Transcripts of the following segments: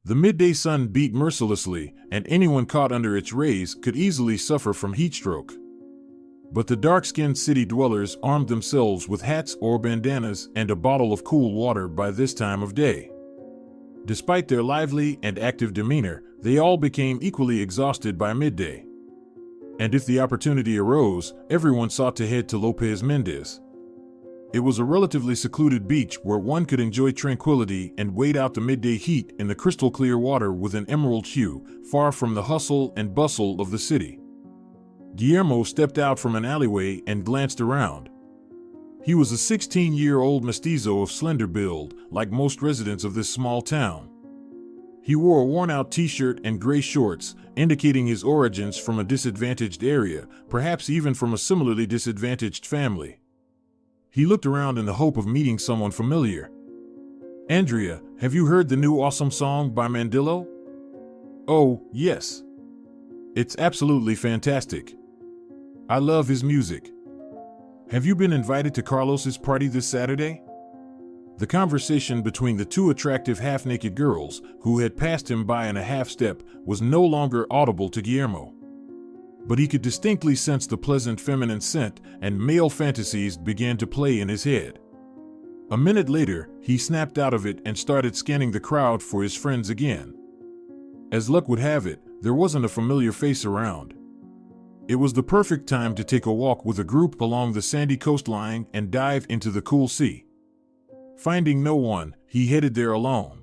The midday sun beat mercilessly, and anyone caught under its rays could easily suffer from heat stroke. But the dark-skinned city dwellers armed themselves with hats or bandanas and a bottle of cool water by this time of day. Despite their lively and active demeanor, they all became equally exhausted by midday. And if the opportunity arose, everyone sought to head to Lopez Mendez. It was a relatively secluded beach where one could enjoy tranquility and wade out the midday heat in the crystal-clear water with an emerald hue, far from the hustle and bustle of the city. Guillermo stepped out from an alleyway and glanced around. He was a 16-year-old mestizo of slender build, like most residents of this small town. He wore a worn-out t-shirt and gray shorts, indicating his origins from a disadvantaged area, perhaps even from a similarly disadvantaged family. He looked around in the hope of meeting someone familiar. "Andrea, have you heard the new awesome song by Mandillo?" "Oh, yes. It's absolutely fantastic. I love his music. Have you been invited to Carlos's party this Saturday?" The conversation between the two attractive half-naked girls, who had passed him by in a half-step, was no longer audible to Guillermo. But he could distinctly sense the pleasant feminine scent, and male fantasies began to play in his head. A minute later, he snapped out of it and started scanning the crowd for his friends again. As luck would have it, there wasn't a familiar face around. It was the perfect time to take a walk with a group along the sandy coastline and dive into the cool sea. Finding no one, he headed there alone.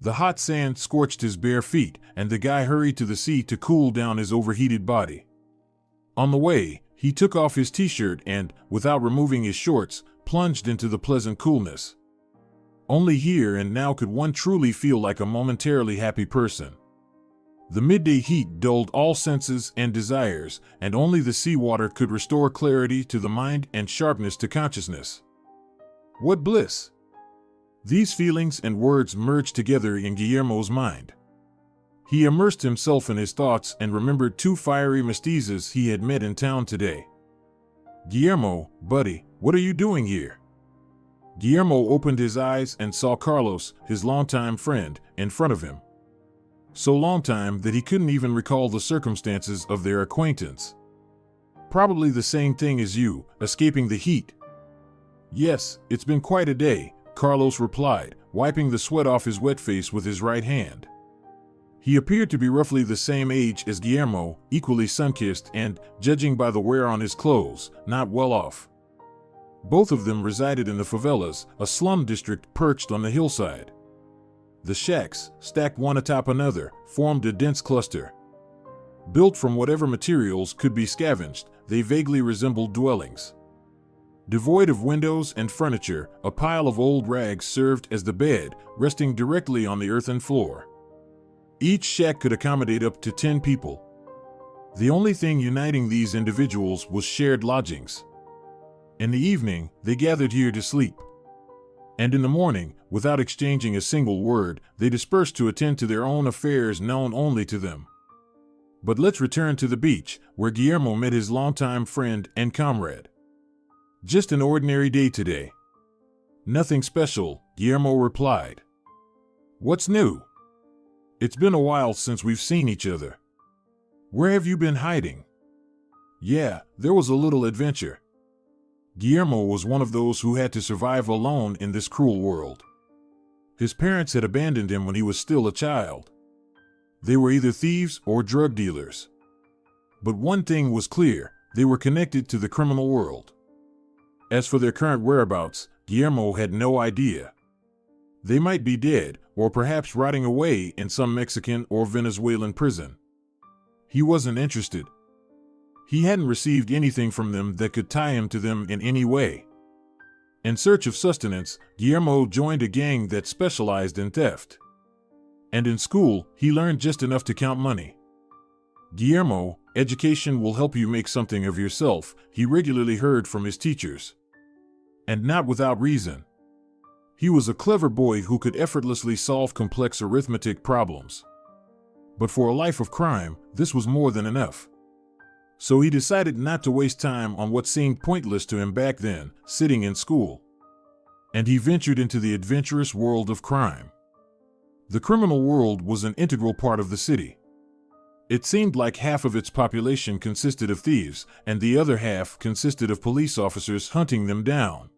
The hot sand scorched his bare feet, and the guy hurried to the sea to cool down his overheated body. On the way, he took off his t-shirt and, without removing his shorts, plunged into the pleasant coolness. Only here and now could one truly feel like a momentarily happy person. The midday heat dulled all senses and desires, and only the seawater could restore clarity to the mind and sharpness to consciousness. What bliss! These feelings and words merged together in Guillermo's mind. He immersed himself in his thoughts and remembered two fiery mestizas he had met in town today. "Guillermo, buddy, what are you doing here?" Guillermo opened his eyes and saw Carlos, his longtime friend, in front of him. So long time that he couldn't even recall the circumstances of their acquaintance. "Probably the same thing as you, escaping the heat." "Yes, it's been quite a day," Carlos replied, wiping the sweat off his wet face with his right hand. He appeared to be roughly the same age as Guillermo, equally sun-kissed and, judging by the wear on his clothes, not well off. Both of them resided in the favelas, a slum district perched on the hillside. The shacks, stacked one atop another, formed a dense cluster. Built from whatever materials could be scavenged, they vaguely resembled dwellings. Devoid of windows and furniture, a pile of old rags served as the bed, resting directly on the earthen floor. Each shack could accommodate up to 10 people. The only thing uniting these individuals was shared lodgings. In the evening, they gathered here to sleep. And in the morning, without exchanging a single word, they dispersed to attend to their own affairs known only to them. But let's return to the beach, where Guillermo met his longtime friend and comrade. "Just an ordinary day today." "Nothing special," Guillermo replied. "What's new?" "It's been a while since we've seen each other." "Where have you been hiding?" "Yeah, there was a little adventure." Guillermo was one of those who had to survive alone in this cruel world. His parents had abandoned him when he was still a child. They were either thieves or drug dealers. But one thing was clear, they were connected to the criminal world. As for their current whereabouts, Guillermo had no idea. They might be dead, or perhaps rotting away in some Mexican or Venezuelan prison. He wasn't interested. He hadn't received anything from them that could tie him to them in any way. In search of sustenance, Guillermo joined a gang that specialized in theft. And in school, he learned just enough to count money. "Guillermo, education will help you make something of yourself," he regularly heard from his teachers. And not without reason. He was a clever boy who could effortlessly solve complex arithmetic problems. But for a life of crime, this was more than enough. So he decided not to waste time on what seemed pointless to him back then, sitting in school. And he ventured into the adventurous world of crime. The criminal world was an integral part of the city. It seemed like half of its population consisted of thieves, and the other half consisted of police officers hunting them down.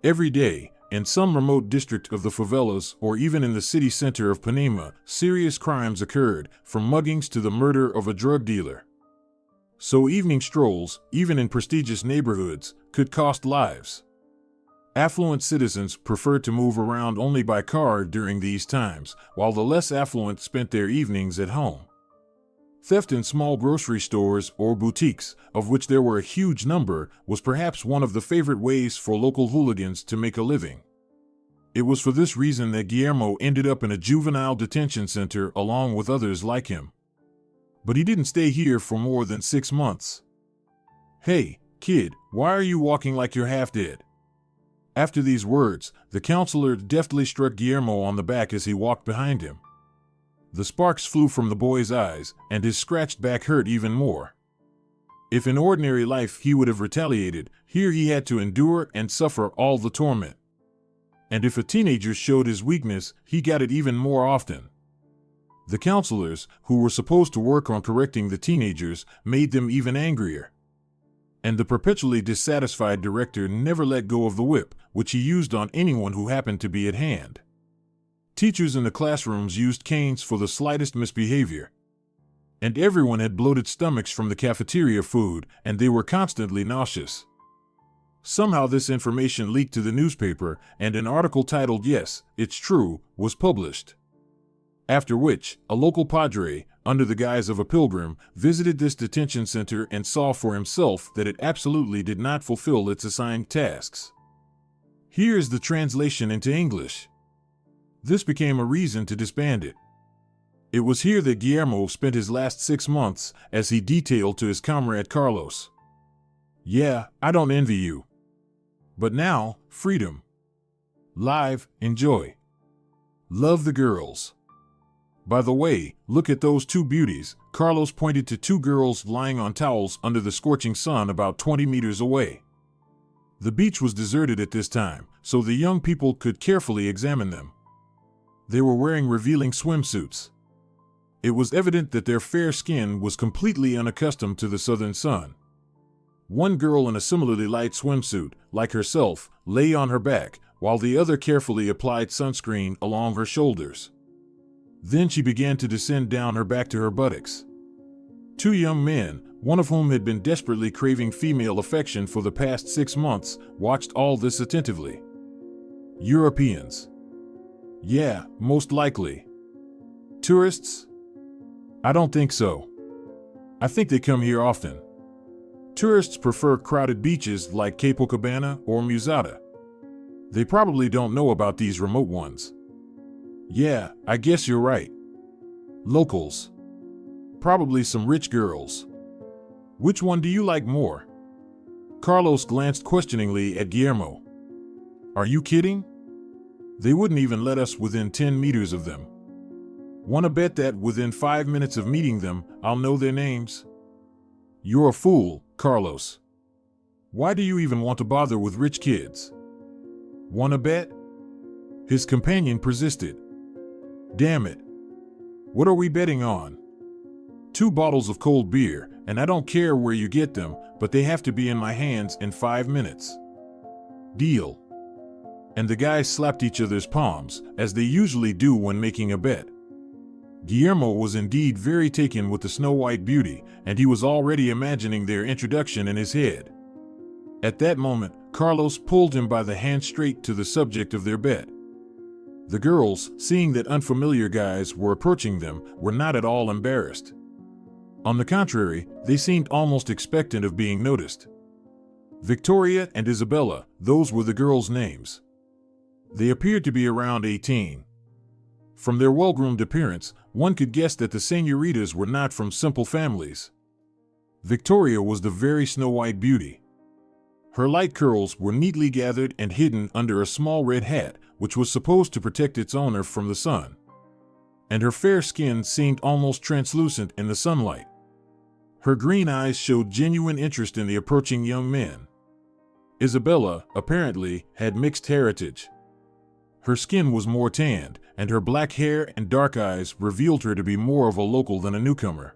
Every day, in some remote district of the favelas or even in the city center of Panama, serious crimes occurred, from muggings to the murder of a drug dealer. So evening strolls, even in prestigious neighborhoods, could cost lives. Affluent citizens preferred to move around only by car during these times, while the less affluent spent their evenings at home. Theft in small grocery stores or boutiques, of which there were a huge number, was perhaps one of the favorite ways for local hooligans to make a living. It was for this reason that Guillermo ended up in a juvenile detention center along with others like him. But he didn't stay here for more than 6 months. "Hey, kid, why are you walking like you're half dead?" After these words, the counselor deftly struck Guillermo on the back as he walked behind him. The sparks flew from the boy's eyes, and his scratched back hurt even more. If in ordinary life he would have retaliated, here he had to endure and suffer all the torment. And if a teenager showed his weakness, he got it even more often. The counselors, who were supposed to work on correcting the teenagers, made them even angrier. And the perpetually dissatisfied director never let go of the whip, which he used on anyone who happened to be at hand. Teachers in the classrooms used canes for the slightest misbehavior. And everyone had bloated stomachs from the cafeteria food, and they were constantly nauseous. Somehow this information leaked to the newspaper, and an article titled "Yes, It's True" was published. After which, a local padre, under the guise of a pilgrim, visited this detention center and saw for himself that it absolutely did not fulfill its assigned tasks. Here is the translation into English. This became a reason to disband it. It was here that Guillermo spent his last 6 months, as he detailed to his comrade Carlos. "Yeah, I don't envy you. But now, freedom. Live, enjoy. Love the girls. By the way, look at those 2 beauties." Carlos pointed to 2 girls lying on towels under the scorching sun about 20 meters away. The beach was deserted at this time, so the young people could carefully examine them. They were wearing revealing swimsuits. It was evident that their fair skin was completely unaccustomed to the southern sun. One girl in a similarly light swimsuit, like herself, lay on her back, while the other carefully applied sunscreen along her shoulders. Then she began to descend down her back to her buttocks. 2 young men, one of whom had been desperately craving female affection for the past 6 months, watched all this attentively. Europeans. Yeah, most likely. Tourists? I don't think so. I think they come here often. Tourists prefer crowded beaches like Copacabana or Musada. They probably don't know about these remote ones. Yeah, I guess you're right. Locals. Probably some rich girls. Which one do you like more? Carlos glanced questioningly at Guillermo. Are you kidding? They wouldn't even let us within 10 meters of them. Wanna bet that within 5 minutes of meeting them, I'll know their names? You're a fool, Carlos. Why do you even want to bother with rich kids? Wanna bet? His companion persisted. Damn it. What are we betting on? 2 bottles of cold beer, and I don't care where you get them, but they have to be in my hands in 5 minutes. Deal. And the guys slapped each other's palms, as they usually do when making a bet. Guillermo was indeed very taken with the Snow White beauty, and he was already imagining their introduction in his head. At that moment, Carlos pulled him by the hand straight to the subject of their bet. The girls, seeing that unfamiliar guys were approaching them, were not at all embarrassed. On the contrary, they seemed almost expectant of being noticed. Victoria and Isabella, those were the girls' names. They appeared to be around 18. From their well-groomed appearance, one could guess that the señoritas were not from simple families. Victoria was the very Snow White beauty. Her light curls were neatly gathered and hidden under a small red hat, which was supposed to protect its owner from the sun. And her fair skin seemed almost translucent in the sunlight. Her green eyes showed genuine interest in the approaching young men. Isabella, apparently, had mixed heritage. Her skin was more tanned, and her black hair and dark eyes revealed her to be more of a local than a newcomer.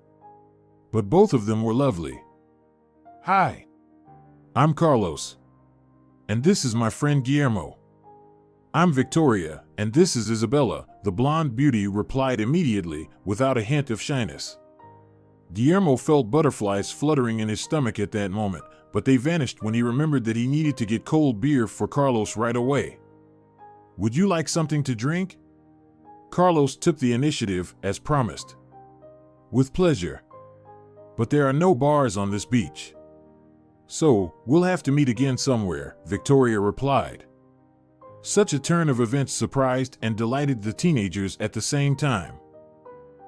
But both of them were lovely. "Hi, I'm Carlos. And this is my friend Guillermo." "I'm Victoria, and this is Isabella," the blonde beauty replied immediately, without a hint of shyness. Guillermo felt butterflies fluttering in his stomach at that moment, but they vanished when he remembered that he needed to get cold beer for Carlos right away. "Would you like something to drink?" Carlos took the initiative, as promised. "With pleasure. But there are no bars on this beach. So, we'll have to meet again somewhere," Victoria replied. Such a turn of events surprised and delighted the teenagers at the same time.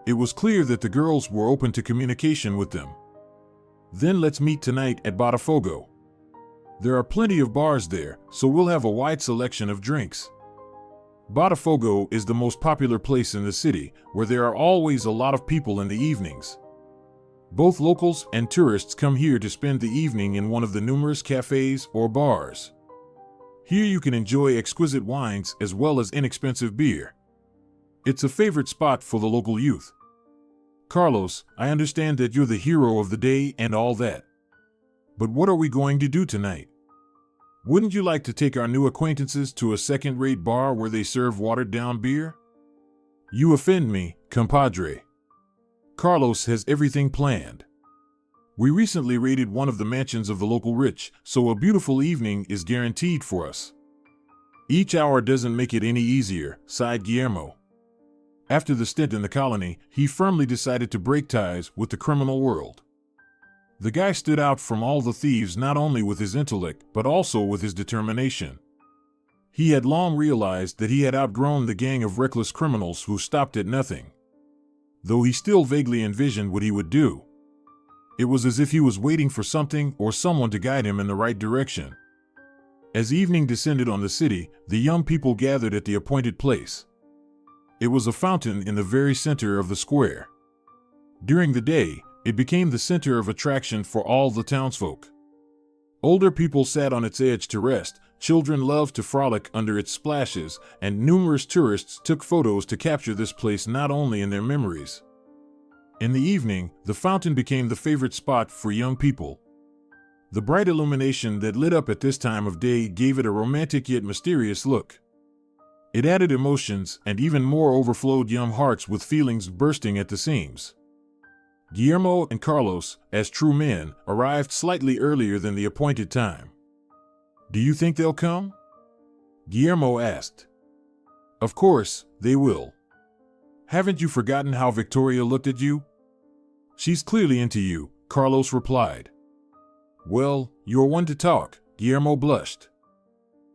It was clear that the girls were open to communication with them. "Then let's meet tonight at Botafogo. There are plenty of bars there, so we'll have a wide selection of drinks." Botafogo is the most popular place in the city, where there are always a lot of people in the evenings. Both locals and tourists come here to spend the evening in one of the numerous cafes or bars. Here you can enjoy exquisite wines as well as inexpensive beer. It's a favorite spot for the local youth. "Carlos, I understand that you're the hero of the day and all that. But what are we going to do tonight? Wouldn't you like to take our new acquaintances to a second-rate bar where they serve watered-down beer?" "You offend me, compadre. Carlos has everything planned. We recently raided one of the mansions of the local rich, so a beautiful evening is guaranteed for us." "Each hour doesn't make it any easier," sighed Guillermo. After the stint in the colony, he firmly decided to break ties with the criminal world. The guy stood out from all the thieves not only with his intellect, but also with his determination. He had long realized that he had outgrown the gang of reckless criminals who stopped at nothing. Though he still vaguely envisioned what he would do. It was as if he was waiting for something or someone to guide him in the right direction. As evening descended on the city, the young people gathered at the appointed place. It was a fountain in the very center of the square. During the day, it became the center of attraction for all the townsfolk. Older people sat on its edge to rest, children loved to frolic under its splashes, and numerous tourists took photos to capture this place not only in their memories. In the evening, the fountain became the favorite spot for young people. The bright illumination that lit up at this time of day gave it a romantic yet mysterious look. It added emotions and even more overflowed young hearts with feelings bursting at the seams. Guillermo and Carlos, as true men, arrived slightly earlier than the appointed time. "Do you think they'll come?" Guillermo asked. "Of course, they will. Haven't you forgotten how Victoria looked at you?" "She's clearly into you," Carlos replied. "Well, you're one to talk," Guillermo blushed.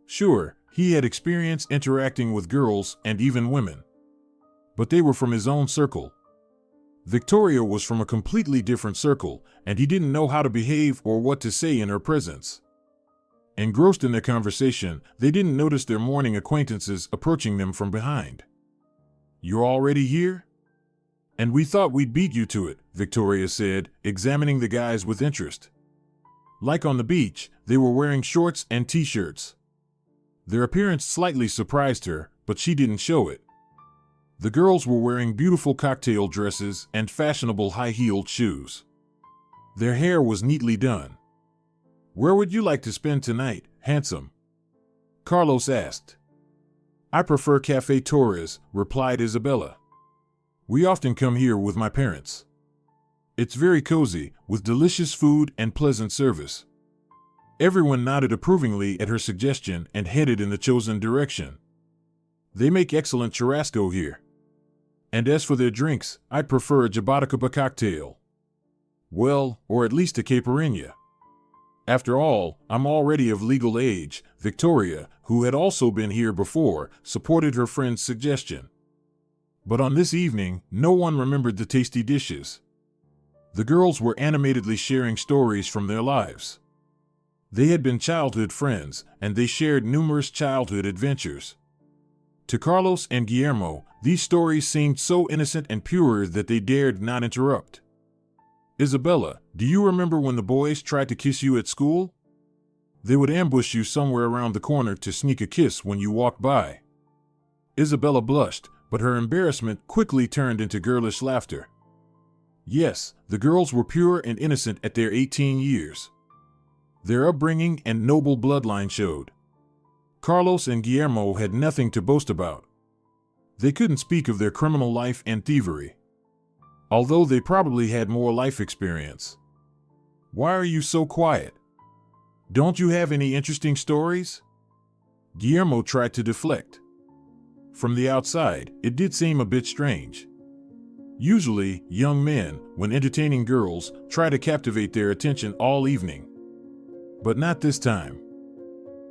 Sure, he had experience interacting with girls and even women. But they were from his own circle. Victoria was from a completely different circle, and he didn't know how to behave or what to say in her presence. Engrossed in their conversation, they didn't notice their morning acquaintances approaching them from behind. "You're already here? And we thought we'd beat you to it," Victoria said, examining the guys with interest. Like on the beach, they were wearing shorts and t-shirts. Their appearance slightly surprised her, but she didn't show it. The girls were wearing beautiful cocktail dresses and fashionable high-heeled shoes. Their hair was neatly done. "Where would you like to spend tonight, handsome?" Carlos asked. "I prefer Café Torres," replied Isabella. "We often come here with my parents. It's very cozy, with delicious food and pleasant service." Everyone nodded approvingly at her suggestion and headed in the chosen direction. "They make excellent churrasco here. And as for their drinks, I'd prefer a Jabatacuba cocktail. Well, or at least a caipirinha. After all, I'm already of legal age," Victoria, who had also been here before, supported her friend's suggestion. But on this evening, no one remembered the tasty dishes. The girls were animatedly sharing stories from their lives. They had been childhood friends, and they shared numerous childhood adventures. To Carlos and Guillermo, these stories seemed so innocent and pure that they dared not interrupt. "Isabella, do you remember when the boys tried to kiss you at school? They would ambush you somewhere around the corner to sneak a kiss when you walked by." Isabella blushed, but her embarrassment quickly turned into girlish laughter. Yes, the girls were pure and innocent at their 18 years. Their upbringing and noble bloodline showed. Carlos and Guillermo had nothing to boast about. They couldn't speak of their criminal life and thievery, although they probably had more life experience. Why are you so quiet? Don't you have any interesting stories? Guillermo tried to deflect. From the outside, it did seem a bit strange. Usually, young men, when entertaining girls, try to captivate their attention all evening. But not this time.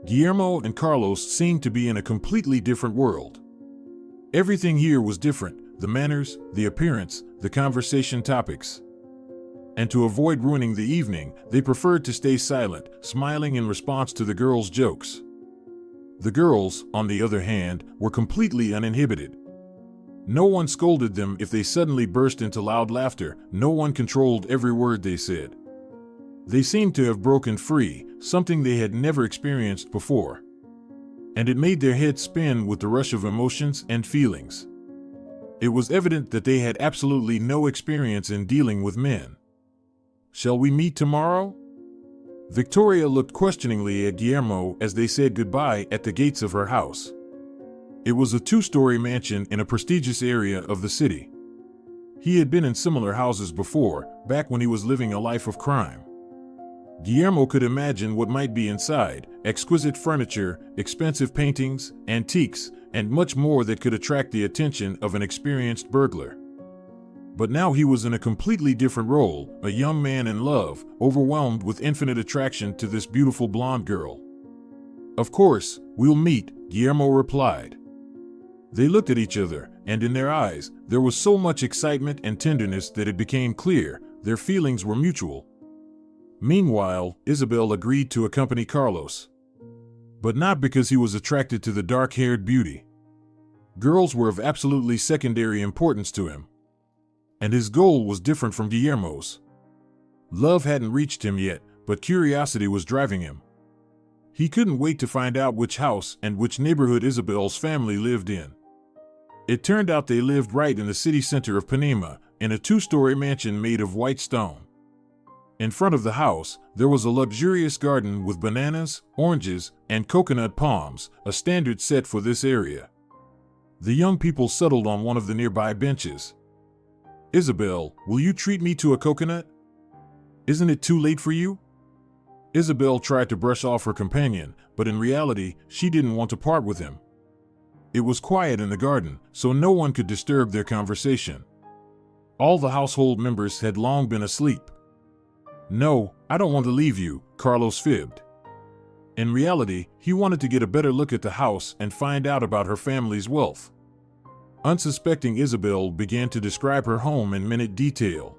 Guillermo and Carlos seemed to be in a completely different world. Everything here was different: the manners, the appearance, the conversation topics. And to avoid ruining the evening, they preferred to stay silent, smiling in response to the girls' jokes. The girls, on the other hand, were completely uninhibited. No one scolded them if they suddenly burst into loud laughter. No one controlled every word they said. They seemed to have broken free, something they had never experienced before. And it made their heads spin with the rush of emotions and feelings. It was evident that they had absolutely no experience in dealing with men. "Shall we meet tomorrow?" Victoria looked questioningly at Guillermo as they said goodbye at the gates of her house. It was a 2-story mansion in a prestigious area of the city. He had been in similar houses before, back when he was living a life of crime. Guillermo could imagine what might be inside: exquisite furniture, expensive paintings, antiques, and much more that could attract the attention of an experienced burglar. But now he was in a completely different role, a young man in love, overwhelmed with infinite attraction to this beautiful blonde girl. "Of course, we'll meet," Guillermo replied. They looked at each other, and in their eyes, there was so much excitement and tenderness that it became clear their feelings were mutual. Meanwhile, Isabel agreed to accompany Carlos. But not because he was attracted to the dark-haired beauty. Girls were of absolutely secondary importance to him. And his goal was different from Guillermo's. Love hadn't reached him yet, but curiosity was driving him. He couldn't wait to find out which house and which neighborhood Isabel's family lived in. It turned out they lived right in the city center of Panema, in a 2-story mansion made of white stone. In front of the house, there was a luxurious garden with bananas, oranges, and coconut palms, a standard set for this area. The young people settled on one of the nearby benches. "Isabel, will you treat me to a coconut? Isn't it too late for you?" Isabel tried to brush off her companion, but in reality, she didn't want to part with him. It was quiet in the garden, so no one could disturb their conversation. All the household members had long been asleep. "No, I don't want to leave you," Carlos fibbed. In reality, he wanted to get a better look at the house and find out about her family's wealth. Unsuspecting Isabel began to describe her home in minute detail.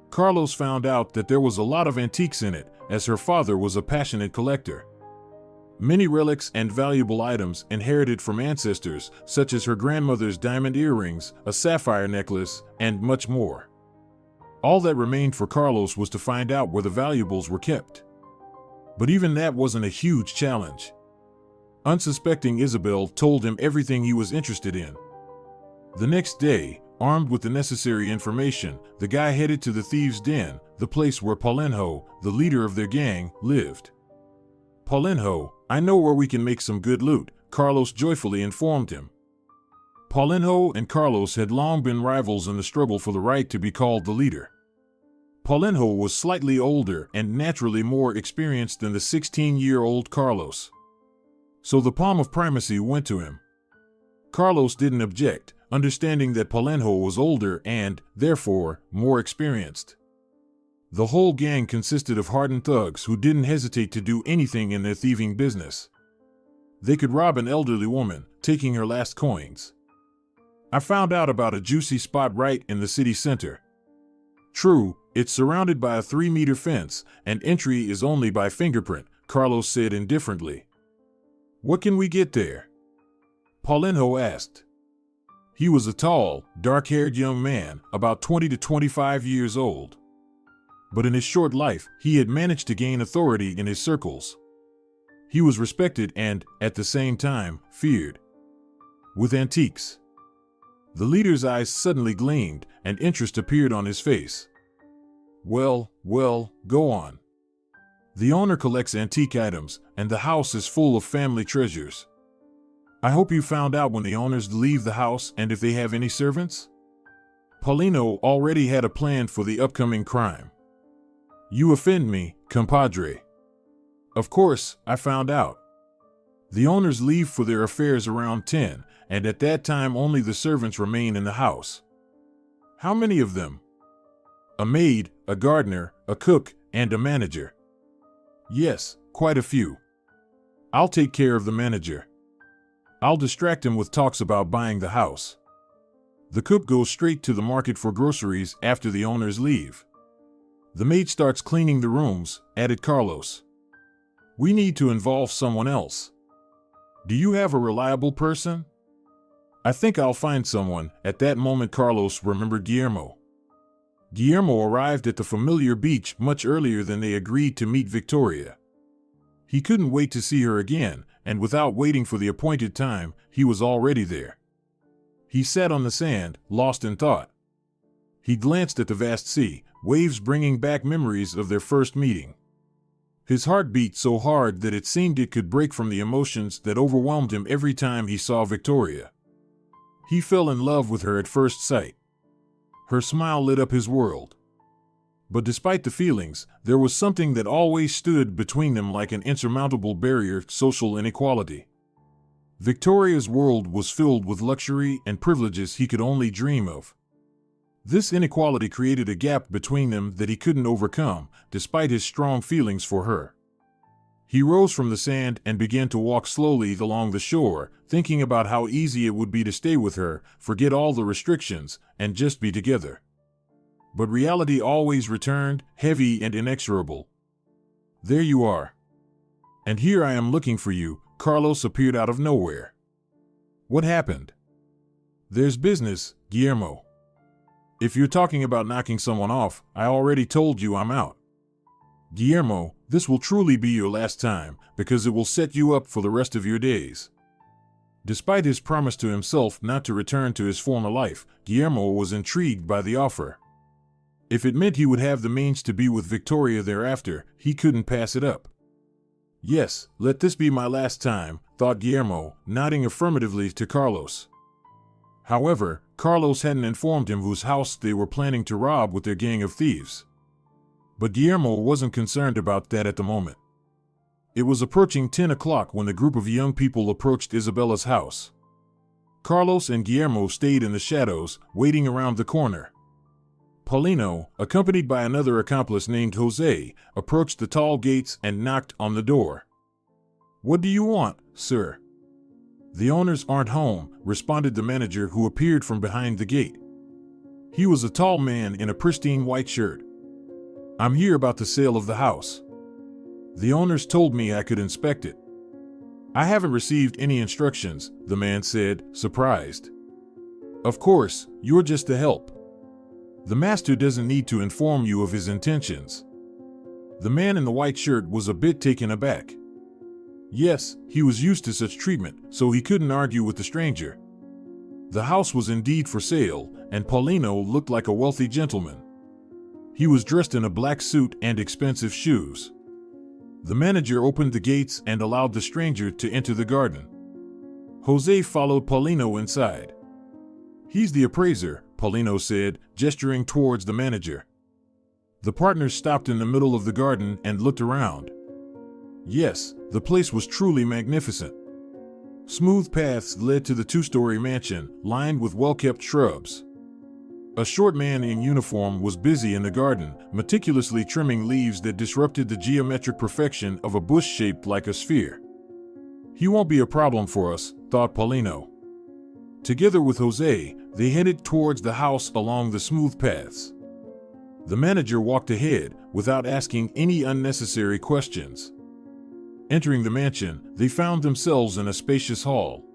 Carlos found out that there was a lot of antiques in it, as her father was a passionate collector. Many relics and valuable items inherited from ancestors, such as her grandmother's diamond earrings, a sapphire necklace, and much more. All that remained for Carlos was to find out where the valuables were kept. But even that wasn't a huge challenge. Unsuspecting Isabel told him everything he was interested in. The next day, armed with the necessary information, the guy headed to the thieves' den, the place where Paulinho, the leader of their gang, lived. "Paulinho, I know where we can make some good loot," Carlos joyfully informed him. Paulinho and Carlos had long been rivals in the struggle for the right to be called the leader. Paulinho was slightly older and naturally more experienced than the 16-year-old Carlos. So the palm of primacy went to him. Carlos didn't object, understanding that Paulinho was older and, therefore, more experienced. The whole gang consisted of hardened thugs who didn't hesitate to do anything in their thieving business. They could rob an elderly woman, taking her last coins. "I found out about a juicy spot right in the city center. True, it's surrounded by a 3-meter fence, and entry is only by fingerprint," Carlos said indifferently. "What can we get there?" Paulinho asked. He was a tall, dark-haired young man, about 20 to 25 years old. But in his short life, he had managed to gain authority in his circles. He was respected and, at the same time, feared. "With antiques." The leader's eyes suddenly gleamed, and interest appeared on his face. Well, go on. The owner collects antique items, and the house is full of family treasures. I hope you found out when the owners leave the house and if they have any servants? Paulino already had a plan for the upcoming crime. You offend me, compadre. Of course, I found out. The owners leave for their affairs around 10, and at that time only the servants remain in the house. How many of them? A maid, a gardener, a cook, and a manager. Yes, quite a few. I'll take care of the manager. I'll distract him with talks about buying the house. The cook goes straight to the market for groceries after the owners leave. The maid starts cleaning the rooms, added Carlos. We need to involve someone else. Do you have a reliable person? I think I'll find someone. At that moment, Carlos remembered Guillermo. Guillermo arrived at the familiar beach much earlier than they agreed to meet Victoria. He couldn't wait to see her again, and without waiting for the appointed time, he was already there. He sat on the sand, lost in thought. He glanced at the vast sea, waves bringing back memories of their first meeting. His heart beat so hard that it seemed it could break from the emotions that overwhelmed him every time he saw Victoria. He fell in love with her at first sight. Her smile lit up his world. But despite the feelings, there was something that always stood between them like an insurmountable barrier: social inequality. Victoria's world was filled with luxury and privileges he could only dream of. This inequality created a gap between them that he couldn't overcome, despite his strong feelings for her. He rose from the sand and began to walk slowly along the shore, thinking about how easy it would be to stay with her, forget all the restrictions, and just be together. But reality always returned, heavy and inexorable. There you are. And here I am looking for you. Carlos appeared out of nowhere. What happened? There's business, Guillermo. If you're talking about knocking someone off, I already told you I'm out. Guillermo, this will truly be your last time, because it will set you up for the rest of your days. Despite his promise to himself not to return to his former life, Guillermo was intrigued by the offer. If it meant he would have the means to be with Victoria thereafter, he couldn't pass it up. Yes, let this be my last time, thought Guillermo, nodding affirmatively to Carlos. However, Carlos hadn't informed him whose house they were planning to rob with their gang of thieves. But Guillermo wasn't concerned about that at the moment. It was approaching 10 o'clock when the group of young people approached Isabella's house. Carlos and Guillermo stayed in the shadows, waiting around the corner. Paulino, accompanied by another accomplice named Jose, approached the tall gates and knocked on the door. What do you want, sir? The owners aren't home, responded the manager, who appeared from behind the gate. He was a tall man in a pristine white shirt. I'm here about the sale of the house. The owners told me I could inspect it. I haven't received any instructions, the man said, surprised. Of course, you're just to help. The master doesn't need to inform you of his intentions. The man in the white shirt was a bit taken aback. Yes, he was used to such treatment, so he couldn't argue with the stranger. The house was indeed for sale, and Paulino looked like a wealthy gentleman. He was dressed in a black suit and expensive shoes. The manager opened the gates and allowed the stranger to enter the garden. Jose followed Paulino inside. He's the appraiser, Paulino said, gesturing towards the manager. The partners stopped in the middle of the garden and looked around. Yes, the place was truly magnificent. Smooth paths led to the two-story mansion, lined with well-kept shrubs. A short man in uniform was busy in the garden, meticulously trimming leaves that disrupted the geometric perfection of a bush shaped like a sphere. He won't be a problem for us, thought Paulino. Together with Jose, they headed towards the house along the smooth paths. The manager walked ahead, without asking any unnecessary questions. Entering the mansion, they found themselves in a spacious hall.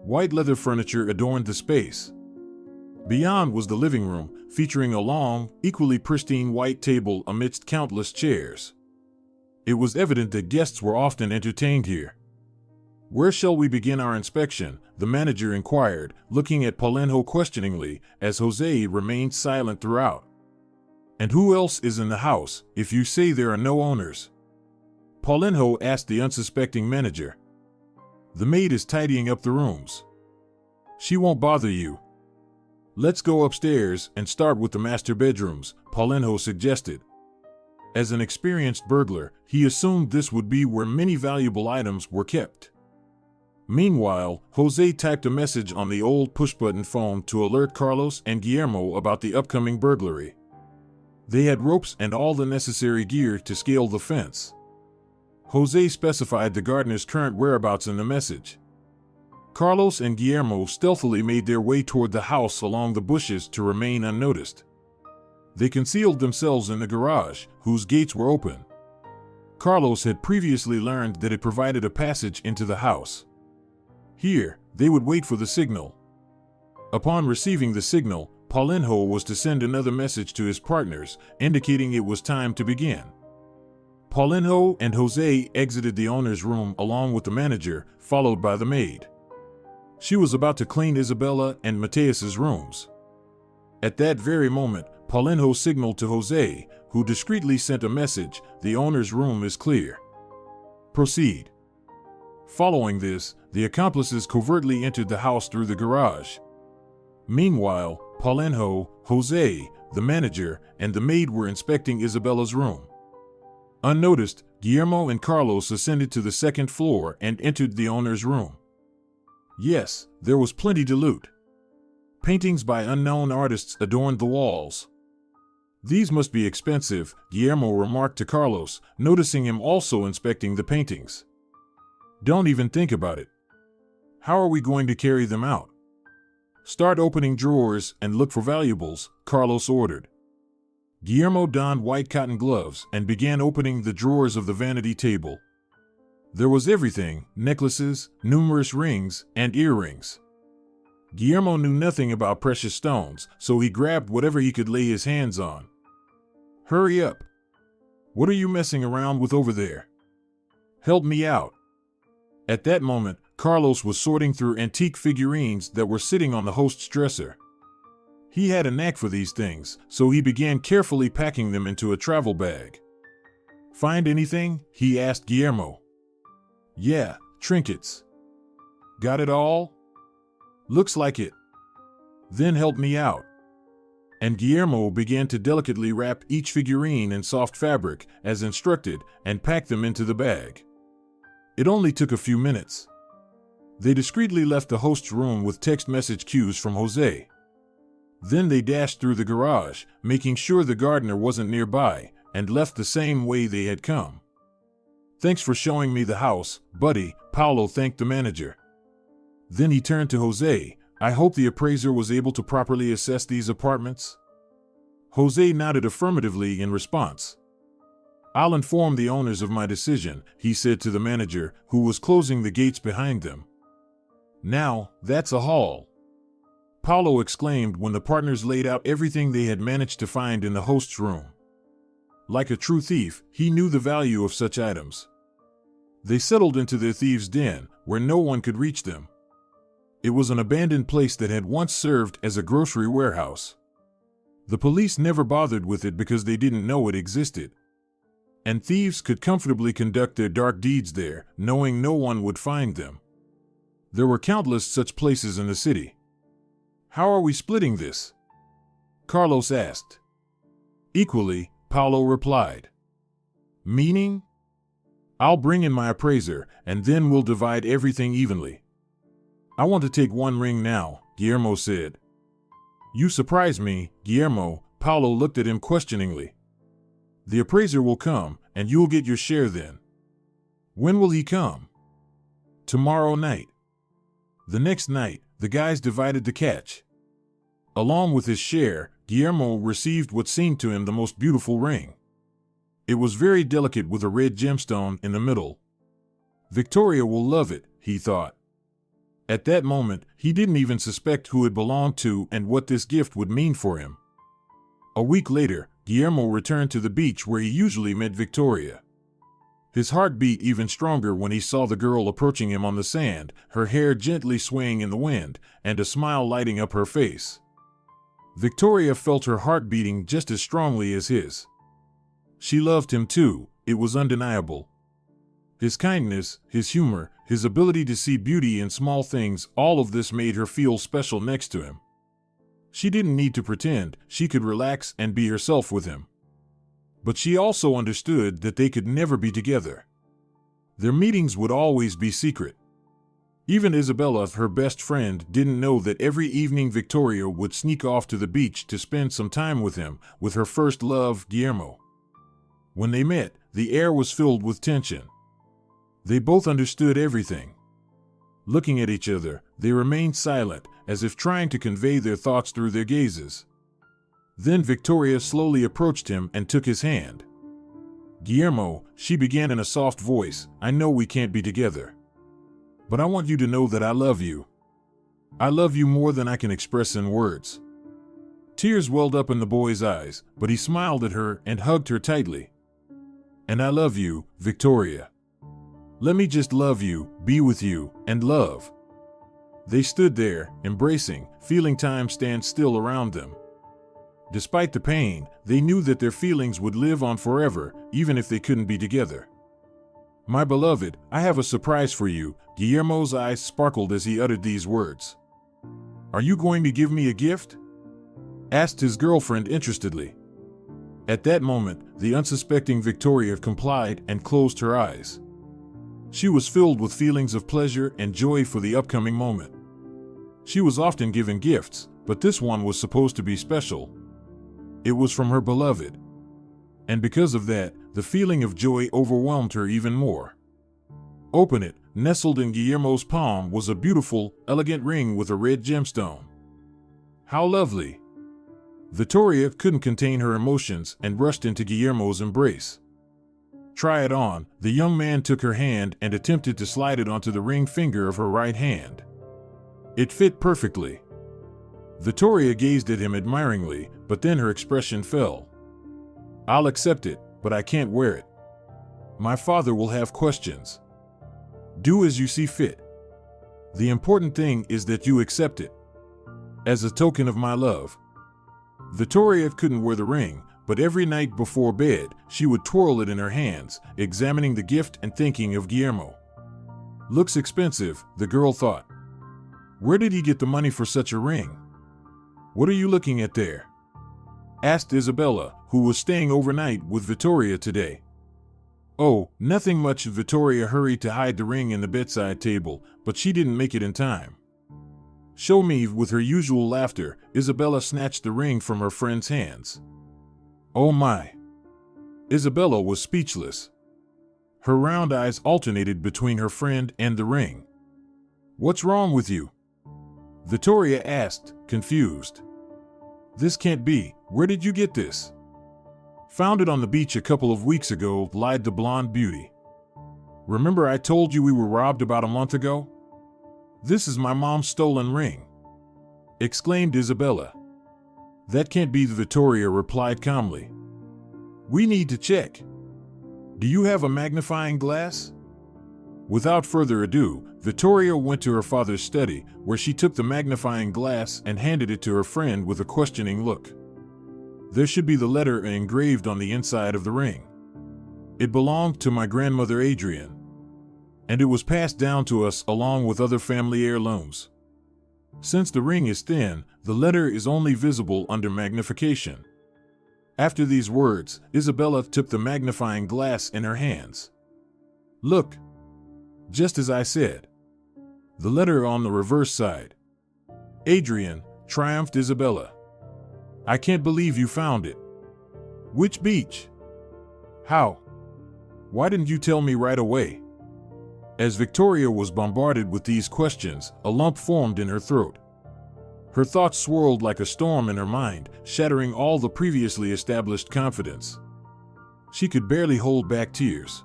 White leather furniture adorned the space. Beyond was the living room, featuring a long, equally pristine white table amidst countless chairs. It was evident that guests were often entertained here. Where shall we begin our inspection? The manager inquired, looking at Paulinho questioningly, as Jose remained silent throughout. And who else is in the house, if you say there are no owners? Paulinho asked the unsuspecting manager. The maid is tidying up the rooms. She won't bother you. Let's go upstairs and start with the master bedrooms, Paulinho suggested. As an experienced burglar, he assumed this would be where many valuable items were kept. Meanwhile, Jose typed a message on the old push-button phone to alert Carlos and Guillermo about the upcoming burglary. They had ropes and all the necessary gear to scale the fence. Jose specified the gardener's current whereabouts in the message. Carlos and Guillermo stealthily made their way toward the house along the bushes to remain unnoticed. They concealed themselves in the garage, whose gates were open. Carlos had previously learned that it provided a passage into the house. Here, they would wait for the signal. Upon receiving the signal, Paulinho was to send another message to his partners, indicating it was time to begin. Paulinho and Jose exited the owner's room along with the manager, followed by the maid. She was about to clean Isabella and Mateus's rooms. At that very moment, Paulinho signaled to Jose, who discreetly sent a message, "The owner's room is clear. Proceed." Following this, the accomplices covertly entered the house through the garage. Meanwhile, Paulinho, Jose, the manager, and the maid were inspecting Isabella's room. Unnoticed, Guillermo and Carlos ascended to the second floor and entered the owner's room. Yes, there was plenty to loot. Paintings by unknown artists adorned the walls. These must be expensive, Guillermo remarked to Carlos, noticing him also inspecting the paintings. Don't even think about it. How are we going to carry them out? Start opening drawers and look for valuables, Carlos ordered. Guillermo donned white cotton gloves and began opening the drawers of the vanity table. There was everything: necklaces, numerous rings, and earrings. Guillermo knew nothing about precious stones, so he grabbed whatever he could lay his hands on. Hurry up. What are you messing around with over there? Help me out. At that moment, Carlos was sorting through antique figurines that were sitting on the host's dresser. He had a knack for these things, so he began carefully packing them into a travel bag. Find anything? He asked Guillermo. Yeah, trinkets. Got it all? Looks like it. Then help me out. And Guillermo began to delicately wrap each figurine in soft fabric, as instructed, and pack them into the bag. It only took a few minutes. They discreetly left the host's room with text message cues from Jose. Then they dashed through the garage, making sure the gardener wasn't nearby, and left the same way they had come. Thanks for showing me the house, buddy, Paulo thanked the manager. Then he turned to Jose. I hope the appraiser was able to properly assess these apartments? Jose nodded affirmatively in response. I'll inform the owners of my decision, he said to the manager, who was closing the gates behind them. Now, that's a haul, Paulo exclaimed when the partners laid out everything they had managed to find in the host's room. Like a true thief, he knew the value of such items. They settled into their thieves' den, where no one could reach them. It was an abandoned place that had once served as a grocery warehouse. The police never bothered with it because they didn't know it existed. And thieves could comfortably conduct their dark deeds there, knowing no one would find them. There were countless such places in the city. How are we splitting this? Carlos asked. Equally, Paulo replied. Meaning? I'll bring in my appraiser, and then we'll divide everything evenly. I want to take one ring now, Guillermo said. You surprise me, Guillermo, Paulo looked at him questioningly. The appraiser will come, and you'll get your share then. When will he come? Tomorrow night. The next night, the guys divided the catch. Along with his share, Guillermo received what seemed to him the most beautiful ring. It was very delicate with a red gemstone in the middle. Victoria will love it, he thought. At that moment, he didn't even suspect who it belonged to and what this gift would mean for him. A week later, Guillermo returned to the beach where he usually met Victoria. His heart beat even stronger when he saw the girl approaching him on the sand, her hair gently swaying in the wind, and a smile lighting up her face. Victoria felt her heart beating just as strongly as his. She loved him too, it was undeniable. His kindness, his humor, his ability to see beauty in small things, all of this made her feel special next to him. She didn't need to pretend, she could relax and be herself with him. But she also understood that they could never be together. Their meetings would always be secret. Even Isabella, her best friend, didn't know that every evening Victoria would sneak off to the beach to spend some time with him, with her first love, Guillermo. When they met, the air was filled with tension. They both understood everything. Looking at each other, they remained silent, as if trying to convey their thoughts through their gazes. Then Victoria slowly approached him and took his hand. "Guillermo," she began in a soft voice, "I know we can't be together. But I want you to know that I love you. I love you more than I can express in words." Tears welled up in the boy's eyes, but he smiled at her and hugged her tightly. "And I love you, Victoria. Let me just love you, be with you, and love." They stood there, embracing, feeling time stand still around them. Despite the pain, they knew that their feelings would live on forever, even if they couldn't be together. "My beloved, I have a surprise for you." Guillermo's eyes sparkled as he uttered these words. "Are you going to give me a gift?" asked his girlfriend interestedly. At that moment, the unsuspecting Victoria complied and closed her eyes. She was filled with feelings of pleasure and joy for the upcoming moment. She was often given gifts, but this one was supposed to be special. It was from her beloved. And because of that, the feeling of joy overwhelmed her even more. Open it. Nestled in Guillermo's palm was a beautiful, elegant ring with a red gemstone. How lovely! Victoria couldn't contain her emotions and rushed into Guillermo's embrace. "Try it on." The young man took her hand and attempted to slide it onto the ring finger of her right hand. It fit perfectly. Victoria gazed at him admiringly, but then her expression fell. "I'll accept it, but I can't wear it. My father will have questions." "Do as you see fit. The important thing is that you accept it. As a token of my love." Victoria couldn't wear the ring, but every night before bed, she would twirl it in her hands, examining the gift and thinking of Guillermo. "Looks expensive," the girl thought. "Where did he get the money for such a ring?" "What are you looking at there?" asked Isabella, who was staying overnight with Victoria today. "Oh, nothing much." Victoria hurried to hide the ring in the bedside table, but she didn't make it in time. "Show me." With her usual laughter, Isabella snatched the ring from her friend's hands. "Oh my!" Isabella was speechless. Her round eyes alternated between her friend and the ring. "What's wrong with you?" Victoria asked, confused. "This can't be. Where did you get this?" "Found it on the beach a couple of weeks ago," lied the blonde beauty. "Remember I told you we were robbed about a month ago? This is my mom's stolen ring," exclaimed Isabella. "That can't be," Victoria replied calmly. "We need to check. Do you have a magnifying glass?" Without further ado, Victoria went to her father's study, where she took the magnifying glass and handed it to her friend with a questioning look. There should be the letter engraved on the inside of the ring. "It belonged to my grandmother Adrian, and it was passed down to us along with other family heirlooms. Since the ring is thin, the letter is only visible under magnification." After these words, Isabella took the magnifying glass in her hands. "Look! Just as I said. The letter on the reverse side." "Adrian," triumphed Isabella. "I can't believe you found it. Which beach? How? Why didn't you tell me right away?" As Victoria was bombarded with these questions, a lump formed in her throat. Her thoughts swirled like a storm in her mind, shattering all the previously established confidence. She could barely hold back tears.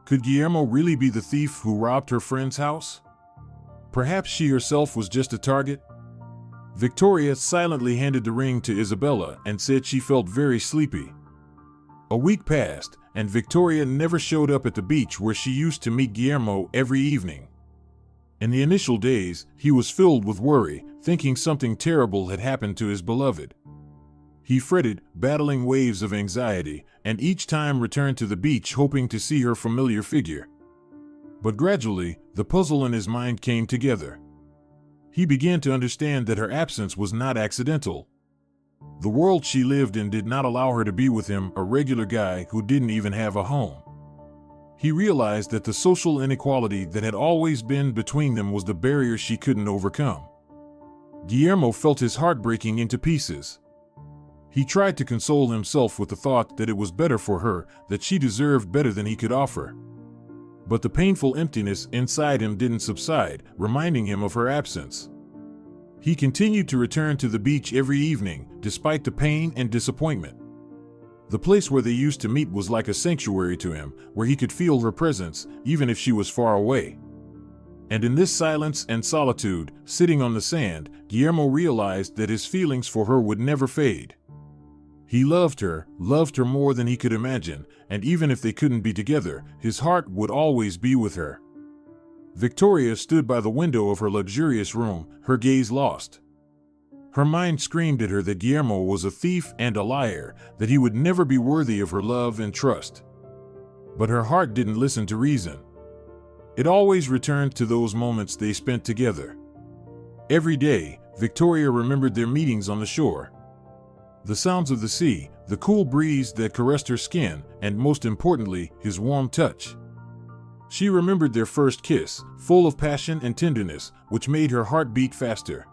Could Guillermo really be the thief who robbed her friend's house? Perhaps she herself was just a target? Victoria silently handed the ring to Isabella and said she felt very sleepy. A week passed, and Victoria never showed up at the beach where she used to meet Guillermo every evening. In the initial days, he was filled with worry, thinking something terrible had happened to his beloved. He fretted, battling waves of anxiety, and each time returned to the beach hoping to see her familiar figure. But gradually, the puzzle in his mind came together. He began to understand that her absence was not accidental. The world she lived in did not allow her to be with him, a regular guy who didn't even have a home. He realized that the social inequality that had always been between them was the barrier she couldn't overcome. Guillermo felt his heart breaking into pieces. He tried to console himself with the thought that it was better for her, that she deserved better than he could offer. But the painful emptiness inside him didn't subside, reminding him of her absence. He continued to return to the beach every evening, despite the pain and disappointment. The place where they used to meet was like a sanctuary to him, where he could feel her presence, even if she was far away. And in this silence and solitude, sitting on the sand, Guillermo realized that his feelings for her would never fade. He loved her more than he could imagine, and even if they couldn't be together, his heart would always be with her. Victoria stood by the window of her luxurious room, her gaze lost. Her mind screamed at her that Guillermo was a thief and a liar, that he would never be worthy of her love and trust. But her heart didn't listen to reason. It always returned to those moments they spent together. Every day, Victoria remembered their meetings on the shore. The sounds of the sea, the cool breeze that caressed her skin, and most importantly, his warm touch. She remembered their first kiss, full of passion and tenderness, which made her heart beat faster.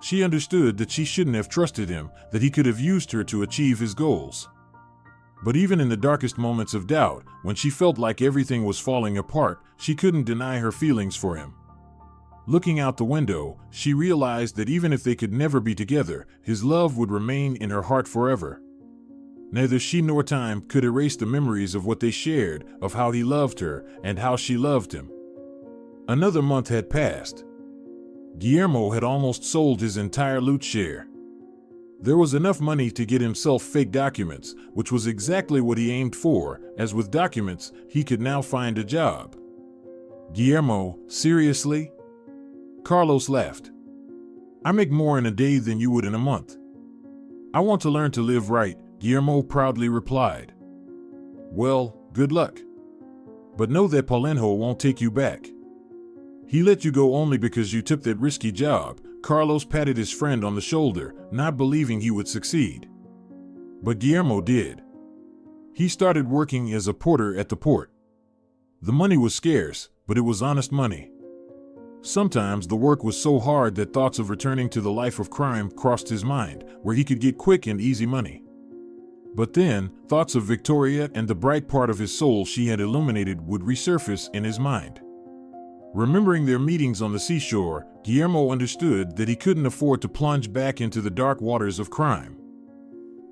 She understood that she shouldn't have trusted him, that he could have used her to achieve his goals. But even in the darkest moments of doubt, when she felt like everything was falling apart, she couldn't deny her feelings for him. Looking out the window, she realized that even if they could never be together, his love would remain in her heart forever. Neither she nor time could erase the memories of what they shared, of how he loved her, and how she loved him. Another month had passed. Guillermo had almost sold his entire loot share. There was enough money to get himself fake documents, which was exactly what he aimed for, as with documents, he could now find a job. Guillermo, seriously? Carlos laughed. I make more in a day than you would in a month. I want to learn to live right, Guillermo proudly replied. Well, good luck. But know that Paulinho won't take you back. He let you go only because you took that risky job. Carlos patted his friend on the shoulder, not believing he would succeed. But Guillermo did. He started working as a porter at the port. The money was scarce, but it was honest money. Sometimes the work was so hard that thoughts of returning to the life of crime crossed his mind, where he could get quick and easy money. But then, thoughts of Victoria and the bright part of his soul she had illuminated would resurface in his mind. Remembering their meetings on the seashore, Guillermo understood that he couldn't afford to plunge back into the dark waters of crime.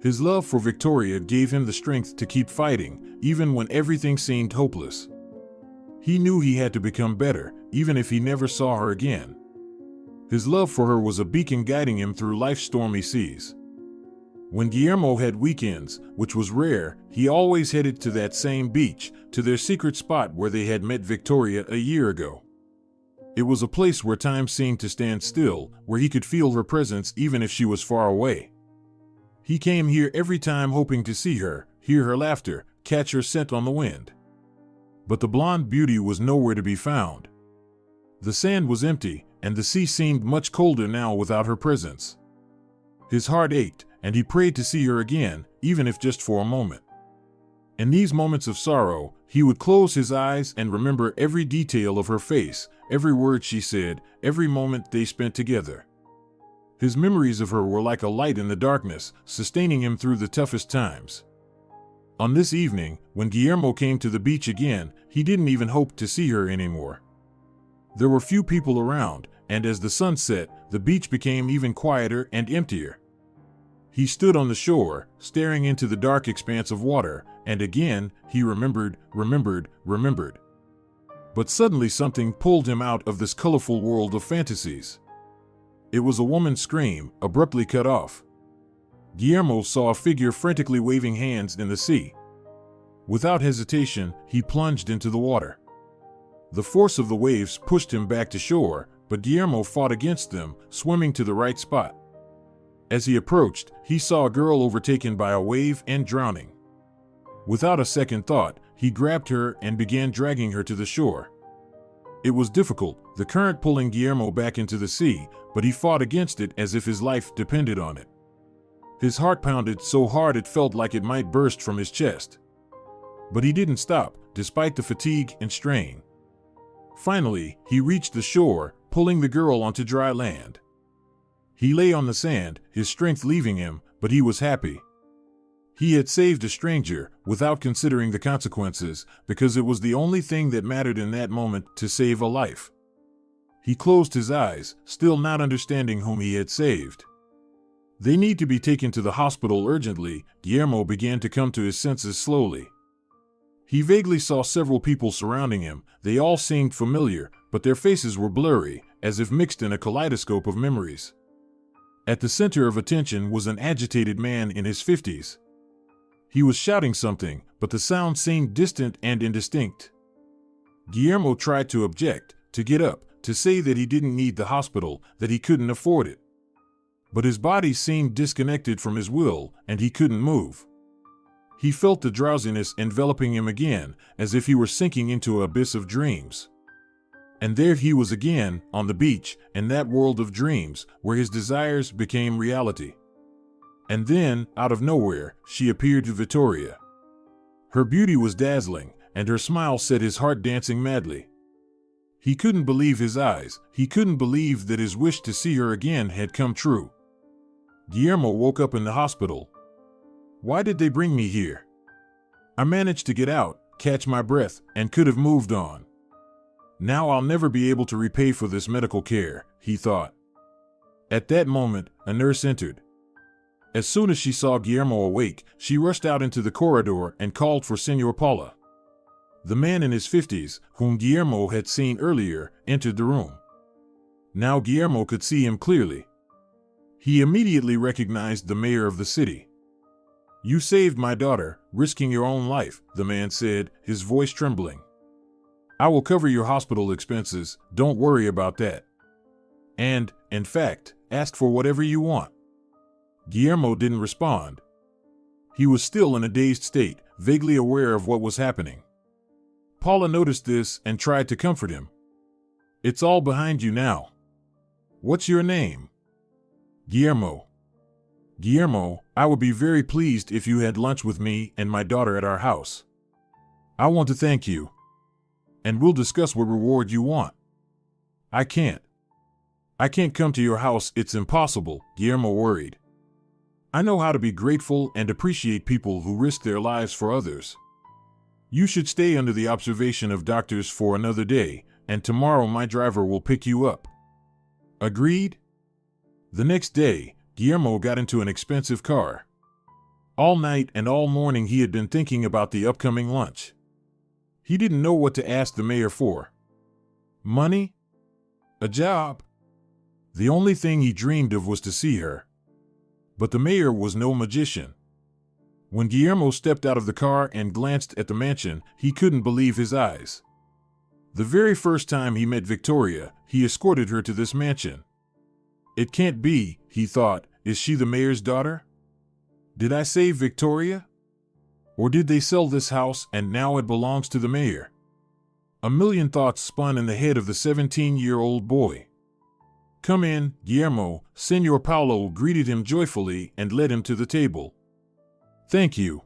His love for Victoria gave him the strength to keep fighting, even when everything seemed hopeless. He knew he had to become better, even if he never saw her again. His love for her was a beacon guiding him through life's stormy seas. When Guillermo had weekends, which was rare, he always headed to that same beach, to their secret spot where they had met Victoria a year ago. It was a place where time seemed to stand still, where he could feel her presence even if she was far away. He came here every time hoping to see her, hear her laughter, catch her scent on the wind. But the blonde beauty was nowhere to be found. The sand was empty, and the sea seemed much colder now without her presence. His heart ached, and he prayed to see her again, even if just for a moment. In these moments of sorrow, he would close his eyes and remember every detail of her face, every word she said, every moment they spent together. His memories of her were like a light in the darkness, sustaining him through the toughest times. On this evening, when Guillermo came to the beach again, he didn't even hope to see her anymore. There were few people around, and as the sun set, the beach became even quieter and emptier. He stood on the shore, staring into the dark expanse of water, and again, he remembered. But suddenly something pulled him out of this colorful world of fantasies. It was a woman's scream, abruptly cut off. Guillermo saw a figure frantically waving hands in the sea. Without hesitation, he plunged into the water. The force of the waves pushed him back to shore, but Guillermo fought against them, swimming to the right spot. As he approached, he saw a girl overtaken by a wave and drowning. Without a second thought, he grabbed her and began dragging her to the shore. It was difficult, the current pulling Guillermo back into the sea, but he fought against it as if his life depended on it. His heart pounded so hard it felt like it might burst from his chest. But he didn't stop, despite the fatigue and strain. Finally, he reached the shore, pulling the girl onto dry land. He lay on the sand, his strength leaving him, but he was happy. He had saved a stranger, without considering the consequences, because it was the only thing that mattered in that moment, to save a life. He closed his eyes, still not understanding whom he had saved. They need to be taken to the hospital urgently. Guillermo began to come to his senses slowly. He vaguely saw several people surrounding him. They all seemed familiar, but their faces were blurry, as if mixed in a kaleidoscope of memories. At the center of attention was an agitated man in his 50s. He was shouting something, but the sound seemed distant and indistinct. Guillermo tried to object, to get up, to say that he didn't need the hospital, that he couldn't afford it. But his body seemed disconnected from his will, and he couldn't move. He felt the drowsiness enveloping him again, as if he were sinking into an abyss of dreams. And there he was again, on the beach, in that world of dreams, where his desires became reality. And then, out of nowhere, she appeared to Victoria. Her beauty was dazzling, and her smile set his heart dancing madly. He couldn't believe his eyes. He couldn't believe that his wish to see her again had come true. Guillermo woke up in the hospital. Why did they bring me here? I managed to get out, catch my breath, and could have moved on. Now I'll never be able to repay for this medical care, he thought. At that moment, a nurse entered. As soon as she saw Guillermo awake, she rushed out into the corridor and called for Senor Paula. The man in his 50s, whom Guillermo had seen earlier, entered the room. Now Guillermo could see him clearly. He immediately recognized the mayor of the city. You saved my daughter, risking your own life, the man said, his voice trembling. I will cover your hospital expenses, don't worry about that. And, in fact, ask for whatever you want. Guillermo didn't respond. He was still in a dazed state, vaguely aware of what was happening. Paula noticed this and tried to comfort him. It's all behind you now. What's your name? Guillermo. Guillermo, I would be very pleased if you had lunch with me and my daughter at our house. I want to thank you. And we'll discuss what reward you want. I can't come to your house, it's impossible, Guillermo worried. I know how to be grateful and appreciate people who risk their lives for others. You should stay under the observation of doctors for another day, and tomorrow my driver will pick you up. Agreed? The next day, Guillermo got into an expensive car. All night and all morning he had been thinking about the upcoming lunch. He didn't know what to ask the mayor for. Money? A job? The only thing he dreamed of was to see her. But the mayor was no magician. When Guillermo stepped out of the car and glanced at the mansion, he couldn't believe his eyes. The very first time he met Victoria, he escorted her to this mansion. It can't be, he thought, is she the mayor's daughter? Did I save Victoria? Or did they sell this house and now it belongs to the mayor? A million thoughts spun in the head of the 17-year-old boy. Come in, Guillermo, Senor Paulo greeted him joyfully and led him to the table. Thank you.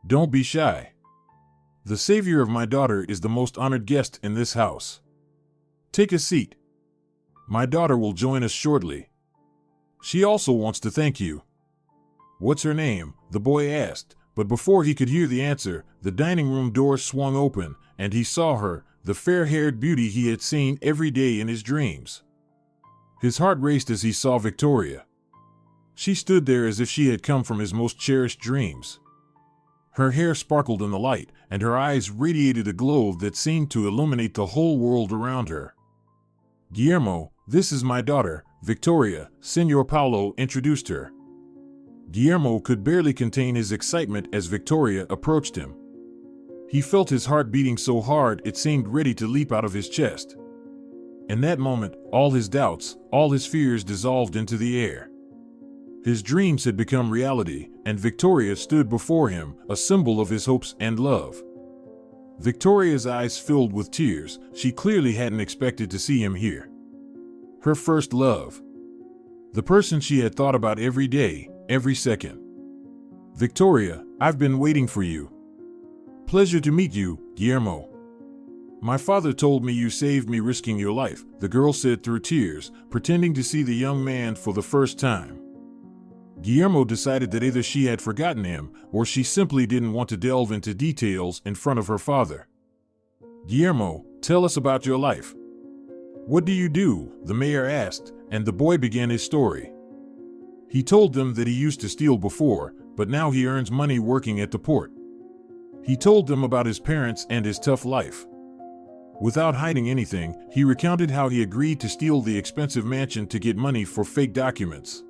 Don't be shy. The savior of my daughter is the most honored guest in this house. Take a seat. My daughter will join us shortly. She also wants to thank you. What's her name? The boy asked, but before he could hear the answer, the dining room door swung open, and he saw her, the fair-haired beauty he had seen every day in his dreams. His heart raced as he saw Victoria. She stood there as if she had come from his most cherished dreams. Her hair sparkled in the light, and her eyes radiated a glow that seemed to illuminate the whole world around her. Guillermo, this is my daughter, Victoria, Senor Paulo introduced her. Guillermo could barely contain his excitement as Victoria approached him. He felt his heart beating so hard it seemed ready to leap out of his chest. In that moment, all his doubts, all his fears dissolved into the air. His dreams had become reality, and Victoria stood before him, a symbol of his hopes and love. Victoria's eyes filled with tears. She clearly hadn't expected to see him here. Her first love. The person she had thought about every day, every second. Victoria, I've been waiting for you. Pleasure to meet you, Guillermo. My father told me you saved me risking your life, the girl said through tears, pretending to see the young man for the first time. Guillermo decided that either she had forgotten him, or she simply didn't want to delve into details in front of her father. Guillermo, tell us about your life. What do you do? The mayor asked, and the boy began his story. He told them that he used to steal before, but now he earns money working at the port. He told them about his parents and his tough life. Without hiding anything, he recounted how he agreed to steal the expensive mansion to get money for fake documents.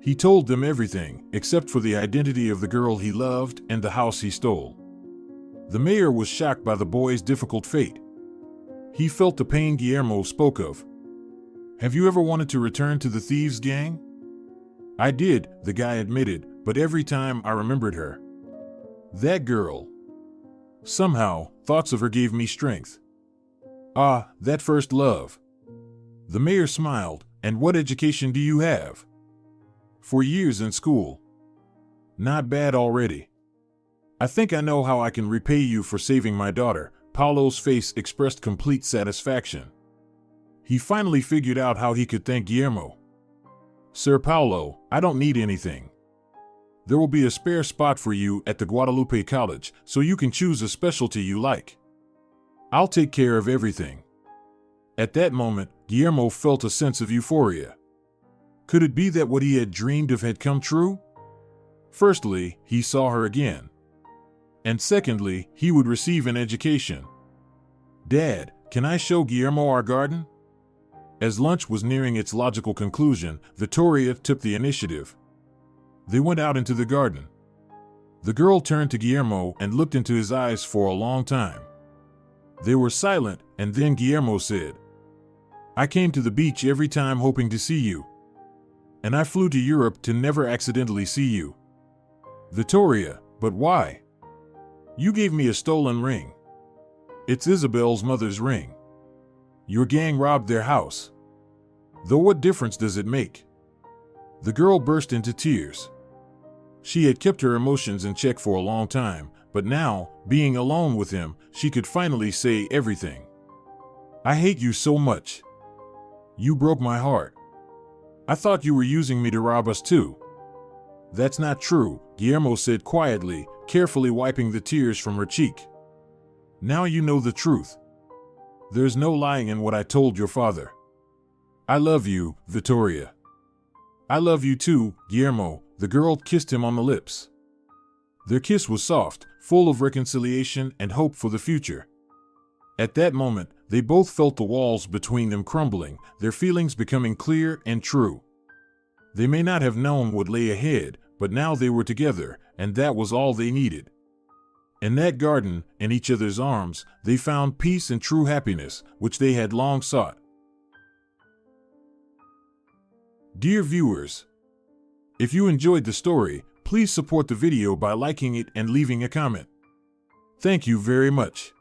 He told them everything, except for the identity of the girl he loved and the house he stole. The mayor was shocked by the boy's difficult fate. He felt the pain Guillermo spoke of. Have you ever wanted to return to the thieves' gang? I did, the guy admitted, but every time I remembered her. That girl. Somehow, thoughts of her gave me strength. Ah, that first love. The mayor smiled. And what education do you have? 4 years in school. Not bad already. I think I know how I can repay you for saving my daughter. Paulo's face expressed complete satisfaction. He finally figured out how he could thank Guillermo. Sir Paulo, I don't need anything. There will be a spare spot for you at the Guadalupe College, so you can choose a specialty you like. I'll take care of everything. At that moment, Guillermo felt a sense of euphoria. Could it be that what he had dreamed of had come true? Firstly, he saw her again. And secondly, he would receive an education. Dad, can I show Guillermo our garden? As lunch was nearing its logical conclusion, Victoria took the initiative. They went out into the garden. The girl turned to Guillermo and looked into his eyes for a long time. They were silent, and then Guillermo said, I came to the beach every time hoping to see you. And I flew to Europe to never accidentally see you. Victoria, but why? You gave me a stolen ring. It's Isabel's mother's ring. Your gang robbed their house. Though what difference does it make? The girl burst into tears. She had kept her emotions in check for a long time, but now, being alone with him, she could finally say everything. I hate you so much. You broke my heart. I thought you were using me to rob us too. That's not true, Guillermo said quietly, carefully wiping the tears from her cheek. Now you know the truth. There's no lying in what I told your father. I love you, Victoria. I love you too, Guillermo. The girl kissed him on the lips. Their kiss was soft, full of reconciliation and hope for the future. At that moment, they both felt the walls between them crumbling, their feelings becoming clear and true. They may not have known what lay ahead, but now they were together, and that was all they needed. In that garden, in each other's arms, they found peace and true happiness, which they had long sought. Dear viewers, if you enjoyed the story, please support the video by liking it and leaving a comment. Thank you very much.